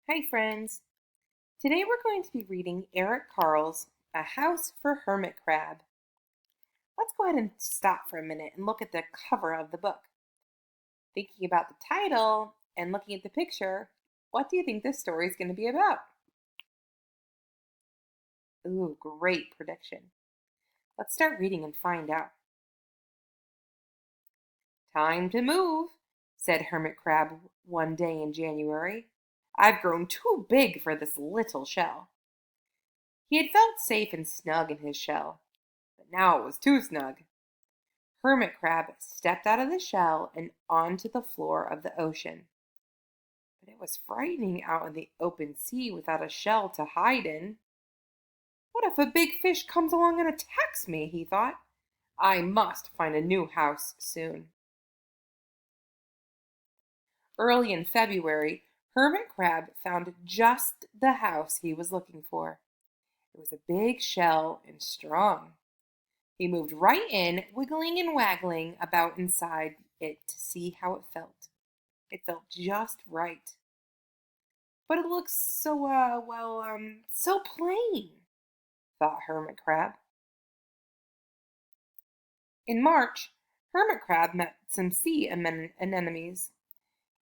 Hi friends! Today we're going to be reading Eric Carle's A House for Hermit Crab. Let's go ahead and stop for a minute and look at the cover of the book. Thinking about the title and looking at the picture, what do you think this story is going to be about? Ooh, great prediction. Let's start reading and find out. Time to move, said Hermit Crab one day in January. I've grown too big for this little shell. He had felt safe and snug in his shell, but now it was too snug. Hermit Crab stepped out of the shell and onto the floor of the ocean. But it was frightening out in the open sea without a shell to hide in. What if a big fish comes along and attacks me? He thought. I must find a new house soon. Early in February, Hermit Crab found just the house he was looking for. It was a big shell and strong. He moved right in, wiggling and waggling about inside it to see how it felt. It felt just right. But it looks so plain, thought Hermit Crab. In March, Hermit Crab met some sea anemones.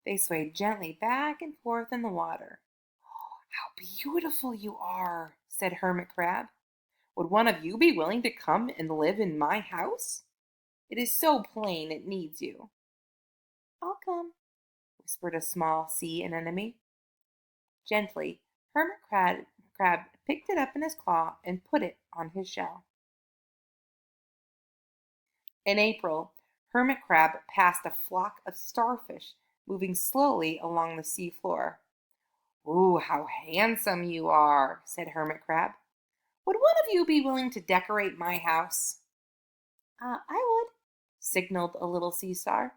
They swayed gently back and forth in the water. How beautiful you are, said Hermit Crab. Would one of you be willing to come and live in my house? It is so plain it needs you. I'll come, whispered a small sea anemone. Gently, Crab picked it up in his claw and put it on his shell. In April, Hermit Crab passed a flock of starfish moving slowly along the sea floor. Ooh, how handsome you are, said Hermit Crab. Would one of you be willing to decorate my house? I would, signaled a little sea star.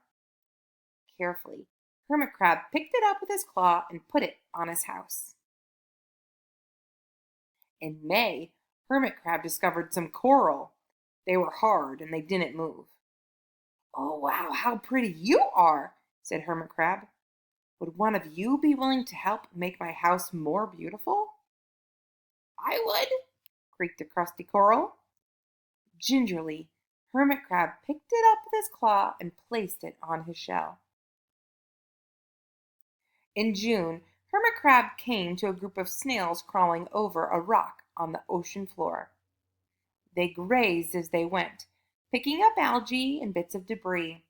Carefully, Hermit Crab picked it up with his claw and put it on his house. In May, Hermit Crab discovered some coral. They were hard and they didn't move. Oh, wow, how pretty you are, said Hermit Crab. Would one of you be willing to help make my house more beautiful? I would, creaked the crusty coral. Gingerly, Hermit Crab picked it up with his claw and placed it on his shell. In June, Hermit Crab came to a group of snails crawling over a rock on the ocean floor. They grazed as they went, picking up algae and bits of debris,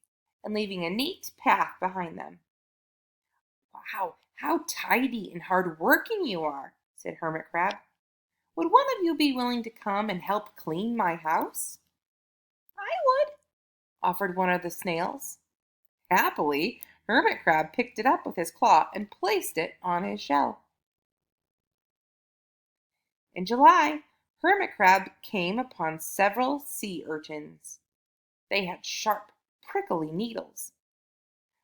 and leaving a neat path behind them. Wow, how tidy and hard-working you are, said Hermit Crab. Would one of you be willing to come and help clean my house? I would, offered one of the snails. Happily, Hermit Crab picked it up with his claw and placed it on his shell. In July, Hermit Crab came upon several sea urchins. They had sharp, prickly needles.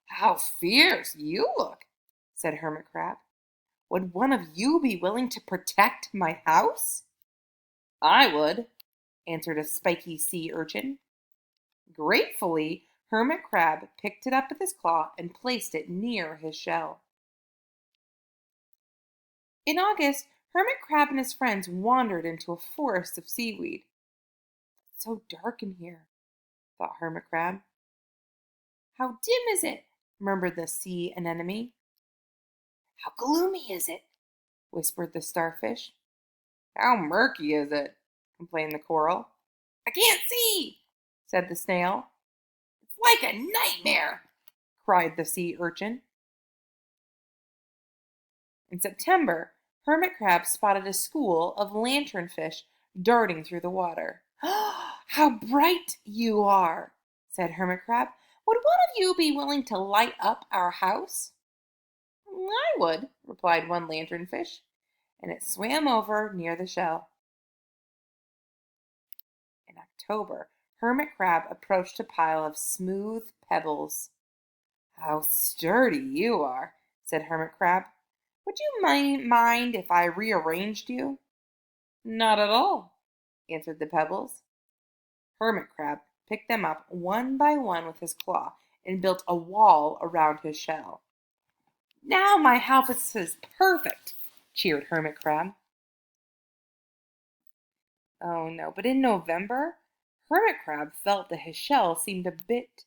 How fierce you look, said Hermit Crab. Would one of you be willing to protect my house? I would, answered a spiky sea urchin. Gratefully, Hermit Crab picked it up with his claw and placed it near his shell. In August, Hermit Crab and his friends wandered into a forest of seaweed. It's so dark in here, thought Hermit Crab. How dim is it? Murmured the sea anemone. How gloomy is it? Whispered the starfish. How murky is it? Complained the coral. I can't see, said the snail. It's like a nightmare, cried the sea urchin. In September, Hermit Crab spotted a school of lanternfish darting through the water. How bright you are, said Hermit Crab. Would one of you be willing to light up our house? I would, replied one lanternfish, and it swam over near the shell. In October, Hermit Crab approached a pile of smooth pebbles. How sturdy you are, said Hermit Crab. Would you mind if I rearranged you? Not at all, answered the pebbles. Hermit Crab picked them up one by one with his claw and built a wall around his shell. Now my house is perfect, cheered Hermit Crab. Oh no, but in November, Hermit Crab felt that his shell seemed a bit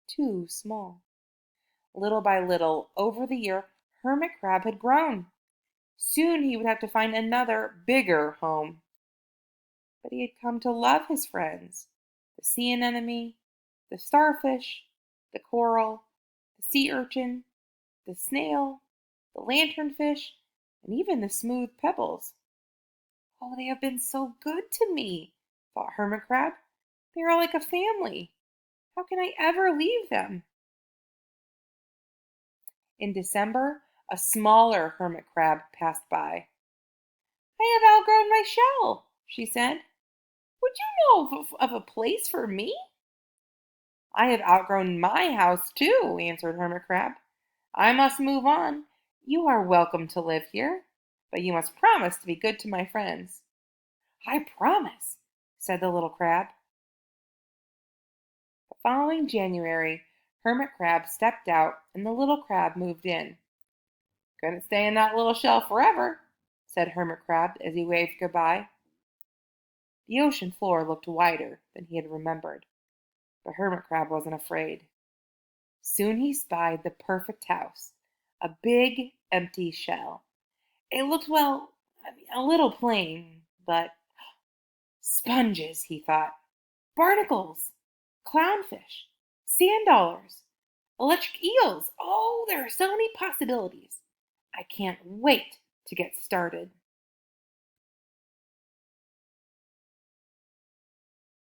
too small. Little by little, over the year, Hermit Crab had grown. Soon he would have to find another, bigger home. But he had come to love his friends, the sea anemone, the starfish, the coral, the sea urchin, the snail, the lanternfish, and even the smooth pebbles. Oh, they have been so good to me, thought Hermit Crab. They are like a family. How can I ever leave them? In December, a smaller hermit crab passed by. I have outgrown my shell, she said. Would you know of a place for me? I have outgrown my house too, answered Hermit Crab. I must move on. You are welcome to live here, but you must promise to be good to my friends. I promise, said the little crab. The following January, Hermit Crab stepped out and the little crab moved in. Couldn't stay in that little shell forever, said Hermit Crab as he waved goodbye. The ocean floor looked wider than he had remembered, but Hermit Crab wasn't afraid. Soon he spied the perfect house, a big, empty shell. It looked, well, a little plain, but sponges, he thought, barnacles, clownfish, sand dollars, electric eels. Oh, there are so many possibilities. I can't wait to get started.